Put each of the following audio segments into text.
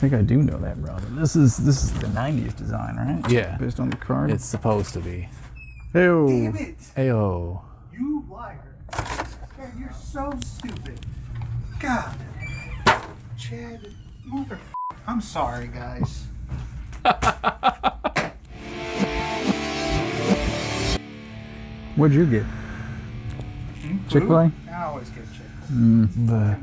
think I do know that, Robin. This is the 90s design, right? Yeah. Based on the card. It's supposed to be. Hey-o. Damn it! Ayo. You liar. God, you're so stupid. God. Chad, mother. I'm sorry, guys. What'd you get? Chick-fil-A? I always get Chick-fil-A.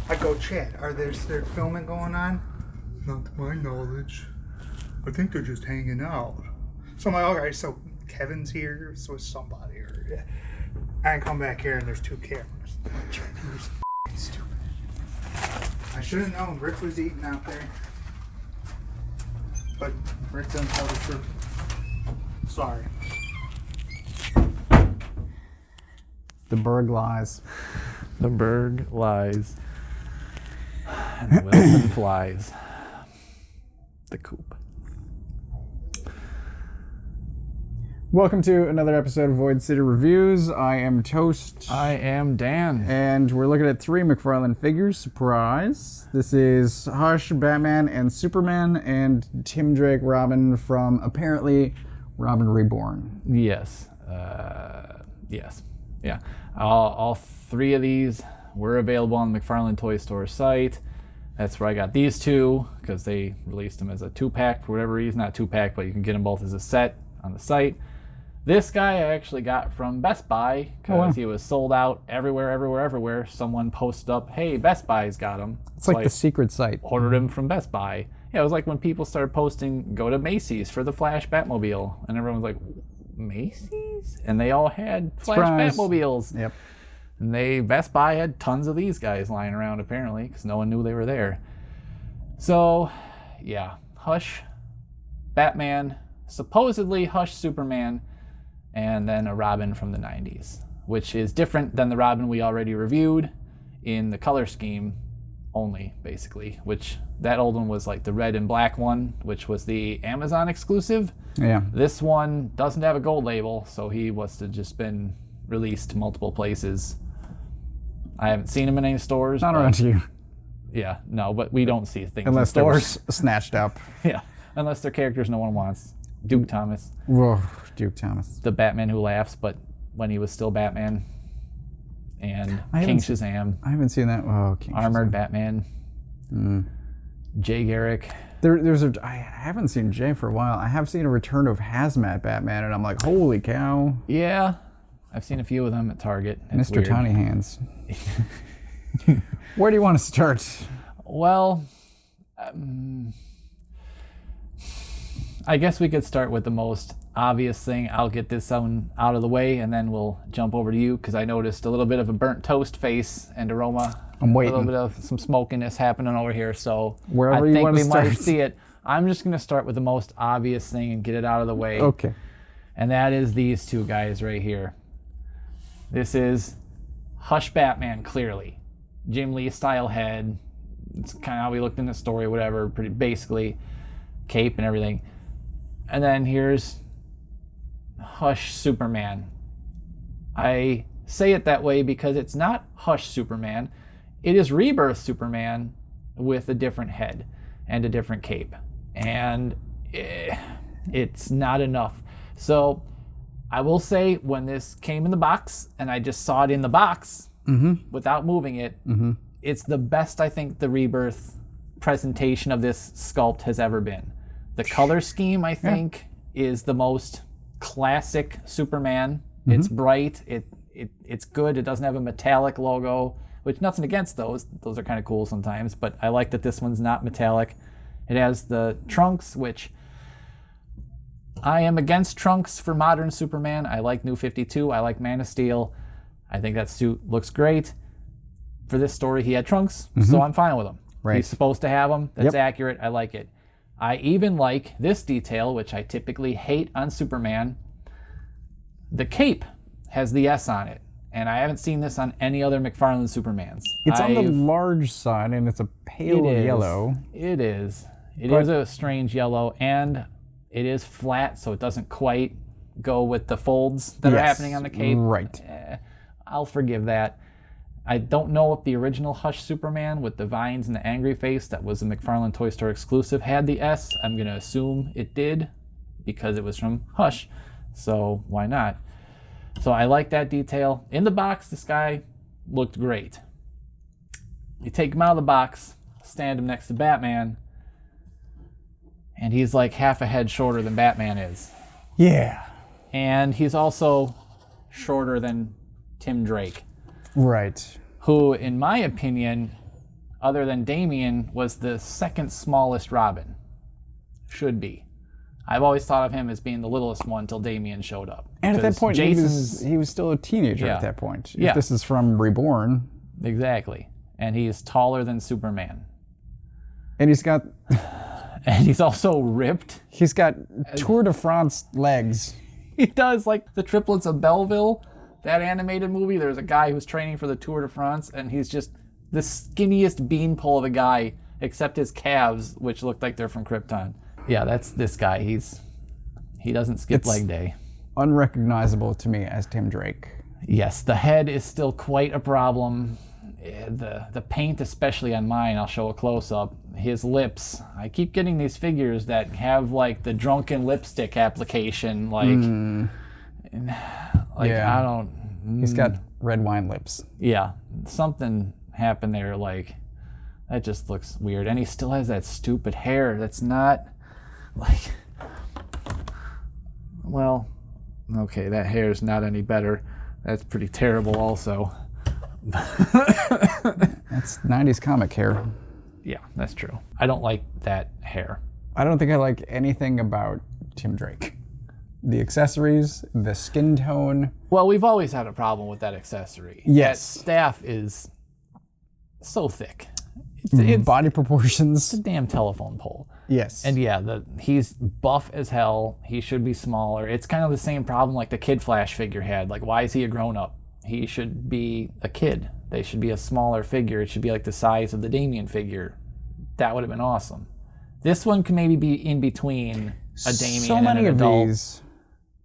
I go, Chad, is there filming going on? Not to my knowledge. I think they're just hanging out. So I'm like, okay, so Kevin's here, so is somebody. Or, I come back here and there's 2 cameras. Chad, you was f***ing stupid. I should have known Rick was eating out there. But Rick doesn't tell the truth. Sorry. The Berg lies. The Berg lies. And the Wilson flies. The coop. Welcome to another episode of Void City Reviews. I am Toast. I am Dan. And we're looking at 3 McFarlane figures. Surprise. This is Hush, Batman, and Superman, and Tim Drake Robin from, apparently, Robin Reborn. Yes. Yes. Yeah. All 3 of these were available on the McFarlane Toy Store site. That's where I got these 2, because they released them as a 2-pack for whatever reason. Not 2-pack, but you can get them both as a set on the site. This guy I actually got from Best Buy, because he was sold out everywhere. Someone posted up, hey, Best Buy's got him. It's like the secret site. Ordered him from Best Buy. Yeah, it was like when people started posting, go to Macy's for the Flash Batmobile. And everyone was like, Macy's? And they all had Flash Batmobiles. Yep. And Best Buy had tons of these guys lying around apparently, because no one knew they were there. So, yeah, Hush, Batman, supposedly Hush Superman, and then a Robin from the 90s, which is different than the Robin we already reviewed in the color scheme only, basically, which that old one was like the red and black one, which was the Amazon exclusive. Yeah. This one doesn't have a gold label, so he was to just been released multiple places. I haven't seen him in any stores. Not around you. Yeah, no, but we don't see things Unless in they're stores. snatched up. Yeah, unless they're characters no one wants. Duke Thomas. Whoa, Duke Thomas. The Batman who laughs, but when he was still Batman. And King Shazam. I haven't seen that. Oh, King Armored Shazam. Batman. Jay Garrick. I haven't seen Jay for a while. I have seen a return of Hazmat Batman, and I'm like, holy cow. Yeah, I've seen a few of them at Target. It's Mr. weird. Tiny Hands. Where do you want to start? Well, I guess we could start with the most obvious thing. I'll get this one out of the way, and then we'll jump over to you, because I noticed a little bit of a burnt toast face and aroma. I'm waiting. A little bit of some smokiness happening over here, so Wherever I you think want to we start. might see it. I'm just going to start with the most obvious thing and get it out of the way. Okay. And that is these 2 guys right here. This is Hush Batman, clearly. Jim Lee style head. It's kind of how we looked in the story, whatever, pretty basically. Cape and everything. And then here's Hush Superman. I say it that way because it's not Hush Superman. It is Rebirth Superman with a different head and a different cape. And it's not enough. So I will say, when this came in the box and I just saw it in the box without moving it, it's the best I think the Rebirth presentation of this sculpt has ever been. The color scheme, I think, is the most classic Superman. It's bright. It's good. It doesn't have a metallic logo, which nothing against those. Those are kind of cool sometimes, but I like that this one's not metallic. It has the trunks, which I am against trunks for modern Superman. I like New 52. I like Man of Steel. I think that suit looks great. For this story, he had trunks, so I'm fine with them. Right. He's supposed to have them. That's accurate. I like it. I even like this detail, which I typically hate on Superman. The cape has the S on it, and I haven't seen this on any other McFarlane Supermans. It's on the large side, and it's a pale yellow. It is. It is a strange yellow, and it is flat, so it doesn't quite go with the folds that are happening on the cape. Right. I'll forgive that. I don't know if the original Hush Superman with the vines and the angry face that was a McFarlane Toy Store exclusive had the S. I'm going to assume it did because it was from Hush. So why not? So I like that detail. In the box, this guy looked great. You take him out of the box, stand him next to Batman, and he's like half a head shorter than Batman is. Yeah. And he's also shorter than Tim Drake. Right. Who, in my opinion, other than Damian, was the second smallest Robin. Should be. I've always thought of him as being the littlest one until Damian showed up. And at that point, Jason's, he was still a teenager Yeah. at that point. Yeah. If this is from Reborn. Exactly. And he's taller than Superman. And he's got also ripped. he's got Tour de France legs. He does, like the Triplets of Belleville, that animated movie. There's a guy who's training for the Tour de France, and he's just the skinniest beanpole of a guy, except his calves, which look like they're from Krypton. Yeah, that's this guy. He doesn't skip leg day. Unrecognizable to me as Tim Drake. Yes, the head is still quite a problem. The paint, especially on mine, I'll show a close-up. His lips, I keep getting these figures that have like the drunken lipstick application, Yeah. I don't. He's got red wine lips. Yeah, something happened there. Like that just looks weird, and he still has that stupid hair. That's not like. Well, okay, that hair is not any better. That's pretty terrible, also. That's 90s comic hair. Yeah, that's true. I don't like that hair. I don't think I like anything about Tim Drake. The accessories, the skin tone. Well, we've always had a problem with that accessory. Yes. That staff is so thick. It's Body proportions. a damn telephone pole. Yes. And yeah, he's buff as hell. He should be smaller. It's kind of the same problem like the Kid Flash figure had. Like, why is he a grown-up? He should be a kid. They should be a smaller figure. It should be like the size of the Damian figure. That would have been awesome. This one can maybe be in between a Damian so many and an of adult. these.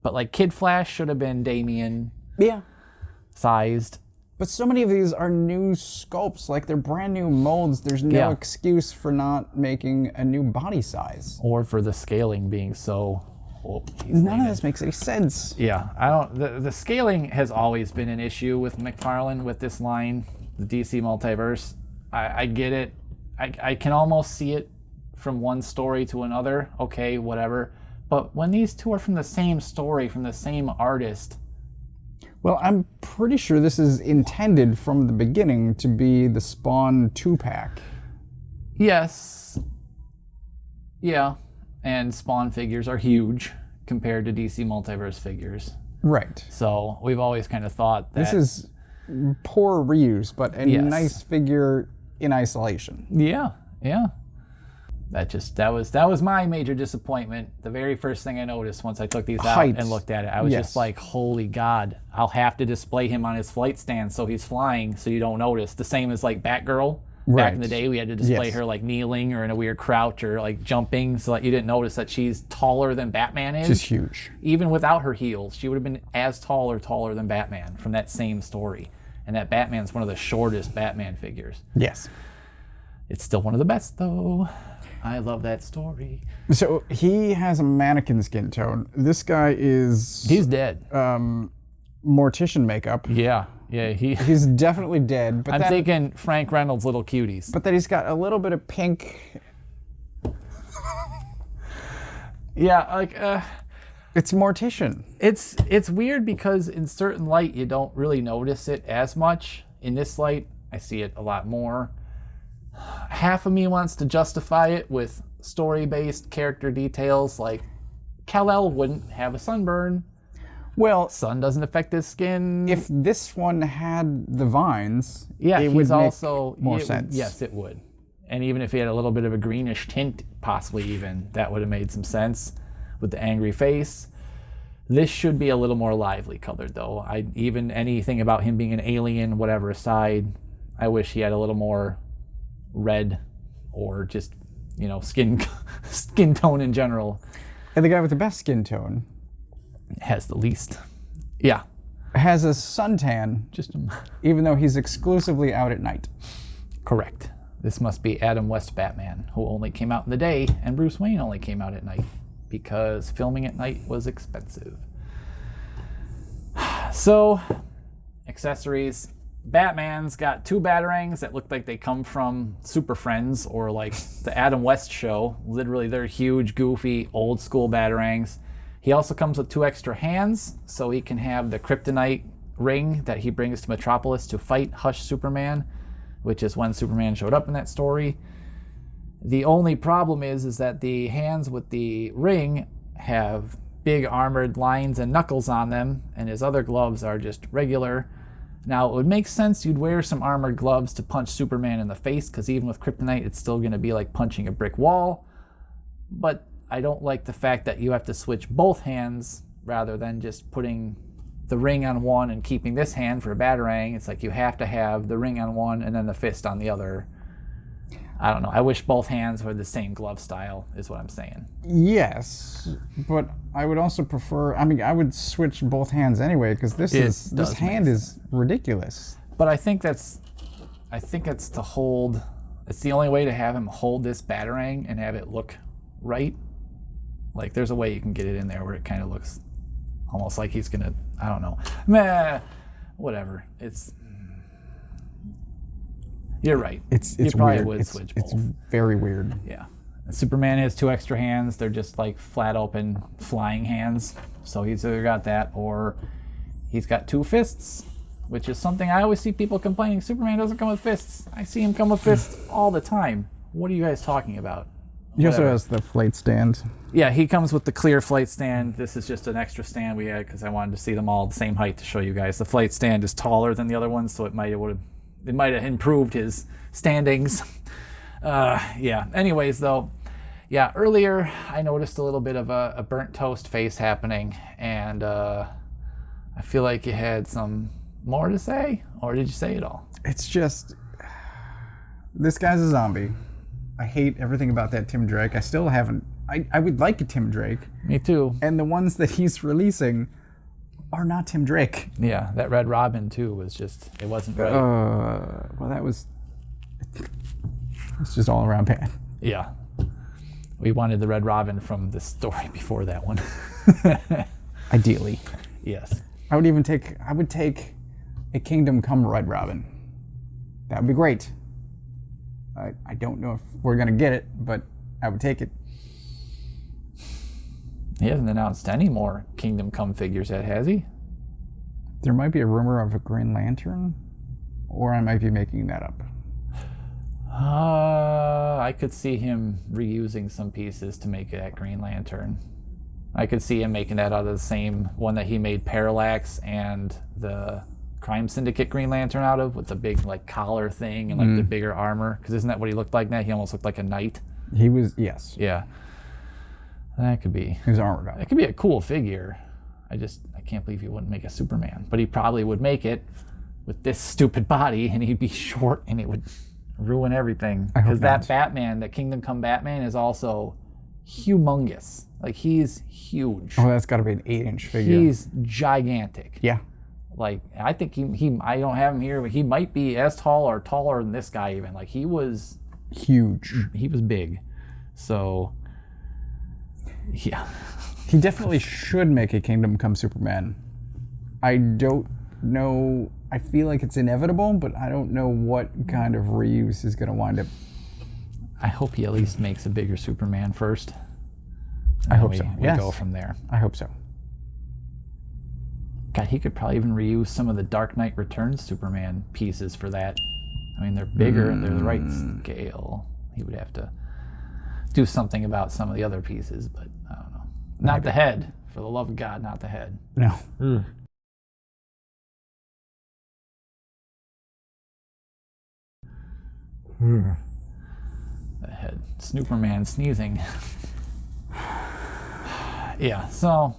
But like Kid Flash should have been Damian Yeah. sized. But so many of these are new sculpts, like they're brand new molds. There's no Yeah. excuse for not making a new body size. Or for the scaling being so... Oh, None of this makes any sense. Yeah, I don't. The scaling has always been an issue with McFarlane with this line, the DC Multiverse. I get it. I can almost see it from one story to another. Okay, whatever. But when these two are from the same story, from the same artist. Well, I'm pretty sure this is intended from the beginning to be the Spawn 2-pack. Yes. Yeah. And Spawn figures are huge compared to DC Multiverse figures. Right. So we've always kind of thought that... This is poor reuse, but a Yes. nice figure in isolation. Yeah, yeah. That was my major disappointment. The very first thing I noticed once I took these out Height. and looked at it, I was Yes. just like, holy God, I'll have to display him on his flight stand so he's flying so you don't notice. The same as like Batgirl. Back in Right. the day, we had to display Yes. her like kneeling or in a weird crouch or like jumping so that you didn't notice that she's taller than Batman is. Just huge. Even without her heels, she would have been as tall or taller than Batman from that same story. And that Batman's one of the shortest Batman figures. Yes. It's still one of the best, though. I love that story. So he has a mannequin skin tone. This guy is He's dead. mortician makeup. Yeah. He's definitely dead. But I'm then, thinking Frank Reynolds' Little Cuties. But then he's got a little bit of pink. Yeah, like It's mortician. it's weird because in certain light you don't really notice it as much. In this light, I see it a lot more. Half of me wants to justify it with story-based character details, like Kal-El wouldn't have a sunburn. Well, Sun doesn't affect his skin. if this one had the vines, Yeah, it he's would make also more it would- sense. Yes, it would. And even if he had a little bit of a greenish tint, possibly even, that would have made some sense with the angry face. This should be a little more lively colored, though. Even anything about him being an alien, whatever aside, I wish he had a little more red or just, skin tone in general. And the guy with the best skin tone. Has the least. Yeah. has a suntan, even though he's exclusively out at night. Correct. This must be Adam West Batman, who only came out in the day, and Bruce Wayne only came out at night because filming at night was expensive. So, accessories. Batman's got 2 batarangs that look like they come from Super Friends or like the Adam West show. Literally, they're huge, goofy, old school batarangs. He also comes with 2 extra hands, so he can have the kryptonite ring that he brings to Metropolis to fight Hush Superman, which is when Superman showed up in that story. The only problem is that the hands with the ring have big armored lines and knuckles on them, and his other gloves are just regular. Now, it would make sense you'd wear some armored gloves to punch Superman in the face, because even with kryptonite, it's still going to be like punching a brick wall. But I don't like the fact that you have to switch both hands rather than just putting the ring on one and keeping this hand for a batarang. It's like you have to have the ring on one and then the fist on the other. I don't know. I wish both hands were the same glove style, is what I'm saying. Yes, but I would also prefer. I mean, I would switch both hands anyway because this hand is ridiculous. But I think it's to hold. It's the only way to have him hold this batarang and have it look right. Like there's a way you can get it in there where it kind of looks almost like he's gonna. I don't know. Meh. Whatever. It's. You're right. It's you probably weird. would switch both. It's very weird. Yeah. Superman has 2 extra hands. They're just like flat open flying hands. So he's either got that or he's got 2 fists, which is something I always see people complaining. Superman doesn't come with fists. I see him come with fists all the time. What are you guys talking about? He also has the flight stand. Yeah, he comes with the clear flight stand. This is just an extra stand we had because I wanted to see them all the same height to show you guys. The flight stand is taller than the other ones, so it might have improved his standings. Yeah. Anyways, though, yeah, earlier I noticed a little bit of a burnt toast face happening, and I feel like you had some more to say, or did you say it all? It's just, this guy's a zombie. I hate everything about that Tim Drake. I still haven't. I would like a Tim Drake. Me too. And the ones that he's releasing are not Tim Drake. Yeah, that Red Robin too was just, it wasn't right. Well, it's just all around bad. Yeah. We wanted the Red Robin from the story before that one. Ideally. Yes. I would take a Kingdom Come Red Robin. That would be great. I don't know if we're going to get it, but I would take it. He hasn't announced any more Kingdom Come figures yet, has he? There might be a rumor of a Green Lantern, or I might be making that up. I could see him reusing some pieces to make that Green Lantern. I could see him making that out of the same one that he made Parallax and the Crime Syndicate Green Lantern out of, with the big like collar thing and like the bigger armor. Because isn't that what he looked like now? He almost looked like a knight. He was, yes. Yeah. That could be. He was armored up. It could be a cool figure. I can't believe he wouldn't make a Superman. But he probably would make it with this stupid body, and he'd be short, and it would ruin everything. Because that Batman, that Kingdom Come Batman, is also humongous. Like, he's huge. Oh, that's got to be an 8-inch figure. He's gigantic. Yeah. Like, I think he I don't have him here, but he might be as tall or taller than this guy even. Like, he was huge. He was big. So, yeah. He definitely should make a Kingdom Come Superman. I don't know. I feel like it's inevitable, but I don't know what kind of reuse is going to wind up. I hope he at least makes a bigger Superman first. I hope so. We go from there. I hope so. God, he could probably even reuse some of the Dark Knight Returns Superman pieces for that. I mean, they're bigger and they're the right scale. He would have to do something about some of the other pieces, but I don't know. Not the head. For the love of God, not the head. No. The head. Snooperman sneezing. Yeah, so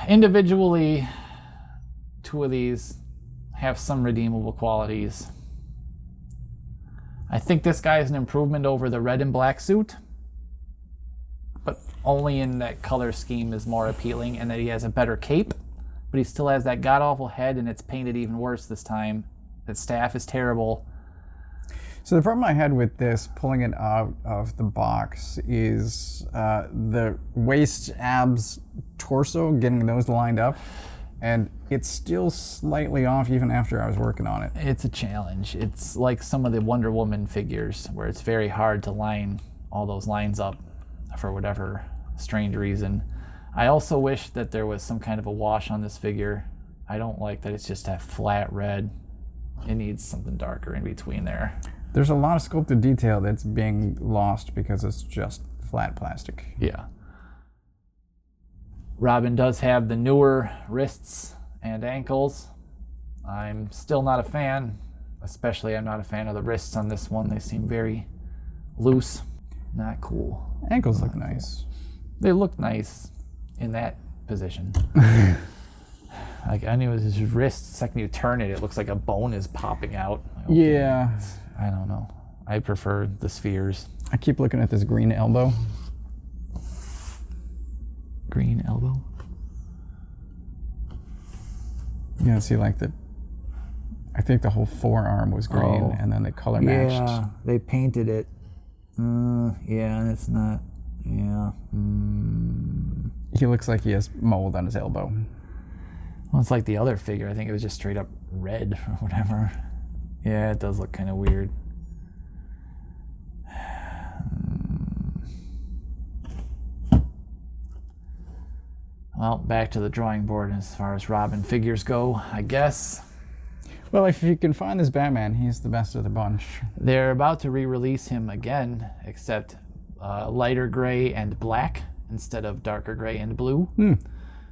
individually, 2 of these have some redeemable qualities. I think this guy is an improvement over the red and black suit, but only in that color scheme is more appealing, and that he has a better cape. but he still has that god-awful head, and it's painted even worse this time. That staff is terrible. So the problem I had with this, pulling it out of the box, is the waist, abs, torso, getting those lined up, and it's still slightly off even after I was working on it. It's a challenge. It's like some of the Wonder Woman figures, where it's very hard to line all those lines up for whatever strange reason. I also wish that there was some kind of a wash on this figure. I don't like that it's just that flat red. It needs something darker in between there. There's a lot of sculpted detail that's being lost because it's just flat plastic. Yeah. Robin does have the newer wrists and ankles. I'm still not a fan. Especially I'm not a fan of the wrists on this one. They seem very loose. Not cool. Ankles look nice. They look nice in that position. Like, I knew it was his wrist. The second you turn it, it looks like a bone is popping out. Yeah. I don't know. I prefer the spheres. I keep looking at this green elbow. Green elbow? Yeah, see, like I think the whole forearm was green, and then they color matched. Yeah, they painted it. Yeah, and it's not. Yeah. He looks like he has mold on his elbow. Well, it's like the other figure. I think it was just straight up red or whatever. Yeah, it does look kind of weird. Well, back to the drawing board as far as Robin figures go, I guess. Well, if you can find this Batman, he's the best of the bunch. They're about to re-release him again, except lighter gray and black instead of darker gray and blue.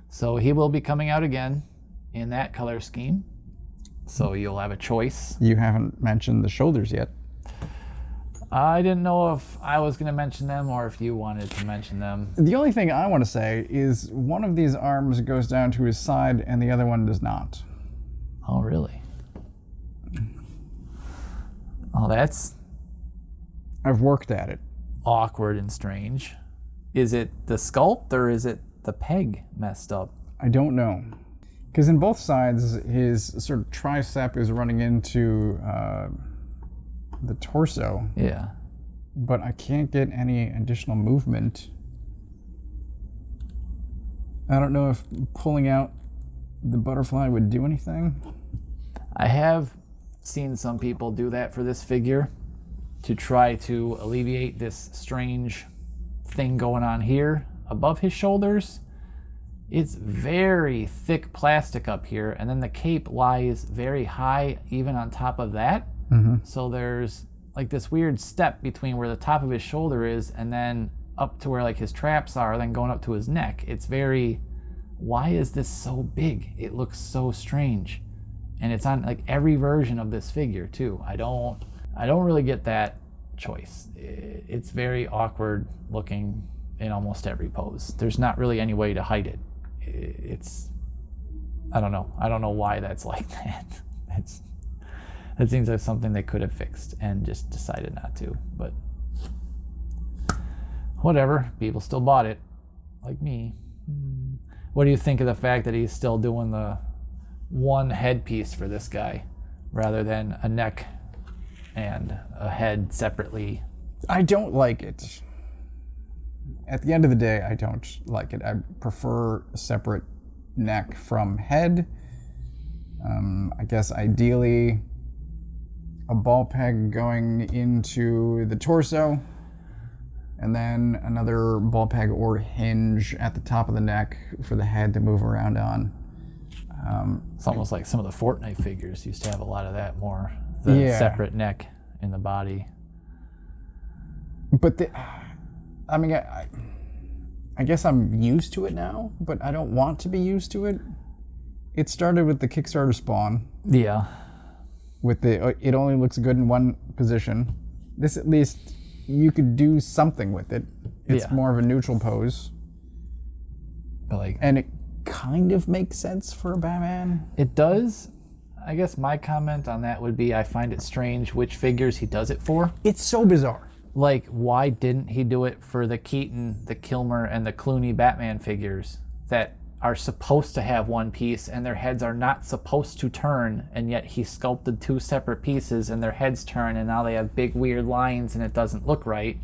So he will be coming out again in that color scheme. So you'll have a choice. You haven't mentioned the shoulders yet. I didn't know if I was going to mention them or if you wanted to mention them. The only thing I want to say is one of these arms goes down to his side and the other one does not. Oh, really? Oh, that's I've worked at it. awkward and strange. Is it the sculpt or is it the peg messed up? I don't know. Because in both sides, his sort of tricep is running into the torso. Yeah. But I can't get any additional movement. I don't know if pulling out the butterfly would do anything. I have seen some people do that for this figure to try to alleviate this strange thing going on here above his shoulders. It's very thick plastic up here, and then the cape lies very high even on top of that. So there's like this weird step between where the top of his shoulder is and then up to where like his traps are, then going up to his neck. It's very, why is this so big? It looks so strange. And it's on like every version of this figure too. I don't really get that choice. It's very awkward looking in almost every pose. There's not really any way to hide it. I don't know. I don't know why that's like that. That seems like something they could have fixed and just decided not to, but whatever. People still bought it, like me. What do you think of the fact that he's still doing the one headpiece for this guy rather than a neck and a head separately? I don't like it. At the end of the day, I don't like it. I prefer a separate neck from head. I guess ideally a ball peg going into the torso and then another ball peg or hinge at the top of the neck for the head to move around on. It's almost like some of the Fortnite figures used to have a lot of that more. The separate neck in the body. But I mean, I guess I'm used to it now, but I don't want to be used to it. It started with the Kickstarter spawn. Yeah. With it only looks good in one position. This at least you could do something with it. It's more of a neutral pose. But and it kind of makes sense for a Batman. It does. I guess my comment on that would be I find it strange which figures he does it for. It's so bizarre. Like, why didn't he do it for the Keaton, the Kilmer, and the Clooney Batman figures that are supposed to have one piece and their heads are not supposed to turn, and yet he sculpted two separate pieces and their heads turn, and now they have big weird lines and it doesn't look right.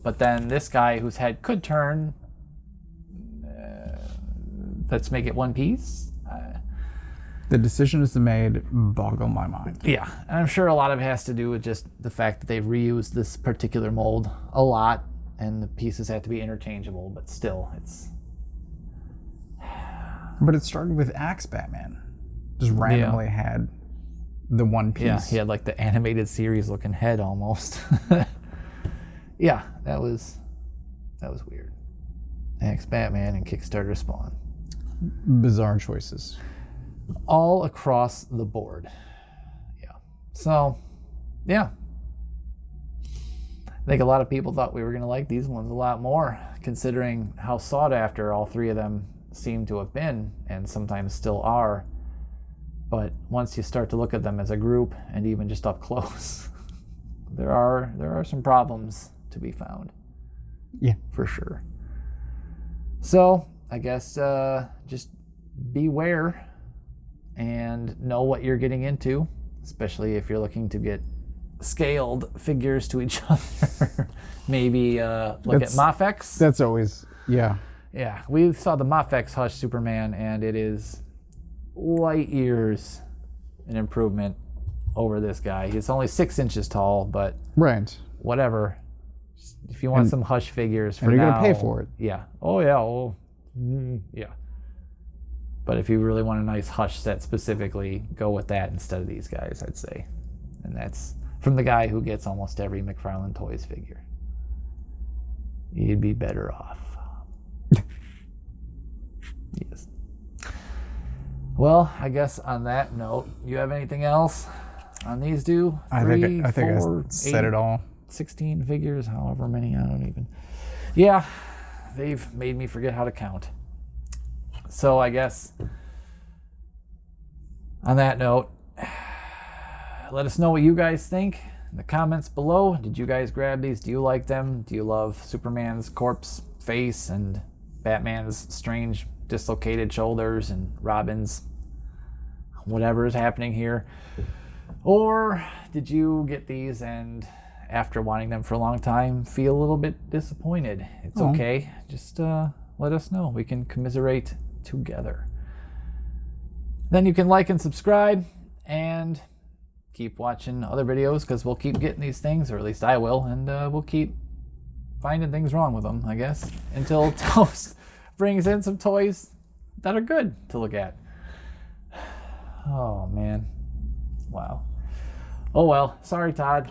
But then this guy whose head could turn, let's make it one piece. The decisions made boggle my mind. Yeah, and I'm sure a lot of it has to do with just the fact that they've reused this particular mold a lot, and the pieces have to be interchangeable, but still, it's... But it started with Axe Batman. Just randomly had the one piece. Yeah, he had like the animated series looking head almost. Yeah, that was weird. Axe Batman and Kickstarter Spawn. Bizarre choices. All across the board. Yeah. So, yeah. I think a lot of people thought we were going to like these ones a lot more, considering how sought after all three of them seem to have been, and sometimes still are. But once you start to look at them as a group, and even just up close, there are some problems to be found. Yeah. For sure. So, I guess just beware and know what you're getting into, especially if you're looking to get scaled figures to each other. Maybe look at Mafex. That's always, yeah. Yeah, we saw the Mafex Hush Superman, and it is light years an improvement over this guy. He's only 6 inches tall, but right. Whatever. If you want some Hush figures for and you're now, gonna pay for it. Yeah. Oh yeah. Oh, yeah. But if you really want a nice Hush set specifically, go with that instead of these guys, I'd say. And that's from the guy who gets almost every McFarlane Toys figure. You'd be better off. Yes. Well, I guess on that note, you have anything else on these two? I think I said it all. 16 figures, however many, I don't even. Yeah, they've made me forget how to count. So I guess on that note, let us know what you guys think in the comments below. Did you guys grab these? Do you like them? Do you love Superman's corpse face and Batman's strange dislocated shoulders and Robin's whatever is happening here? Or did you get these and after wanting them for a long time feel a little bit disappointed? It's okay. Just let us know. We can commiserate together. Then you can like and subscribe and keep watching other videos, because we'll keep getting these things, or at least I will, and we'll keep finding things wrong with them, I guess, until Toast brings in some toys that are good to look at. Oh man, wow. Oh well, sorry Todd.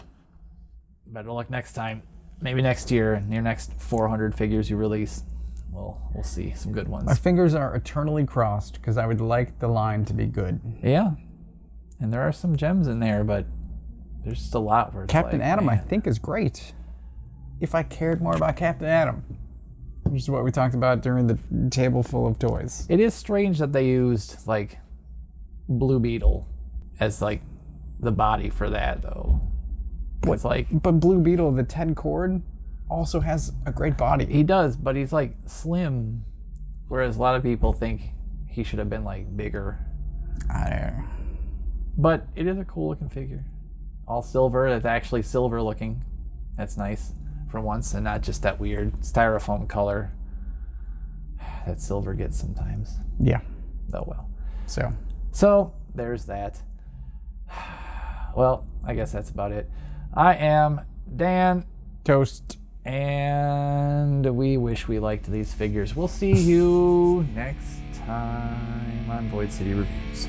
Better luck next time. Maybe next year, in your next 400 figures you release, we'll see some good ones. My fingers are eternally crossed, because I would like the line to be good. Yeah, and there are some gems in there, but there's just a lot where it's Captain like, Atom, man. I think, is great. If I cared more about Captain Atom, which is what we talked about during the table full of toys. It is strange that they used like Blue Beetle as like the body for that, though. It's like, but Blue Beetle, the Ted Cord, also has a great body. he does, but he's like slim, whereas a lot of people think he should have been like bigger. I don't know. But it is a cool looking figure. All silver. It's actually silver looking. That's nice for once, and not just that weird styrofoam color that silver gets sometimes. Yeah. Oh well. So there's that. Well, I guess that's about it. I am Dan, Toast. and we wish we liked these figures. We'll see you next time on Void City Reviews.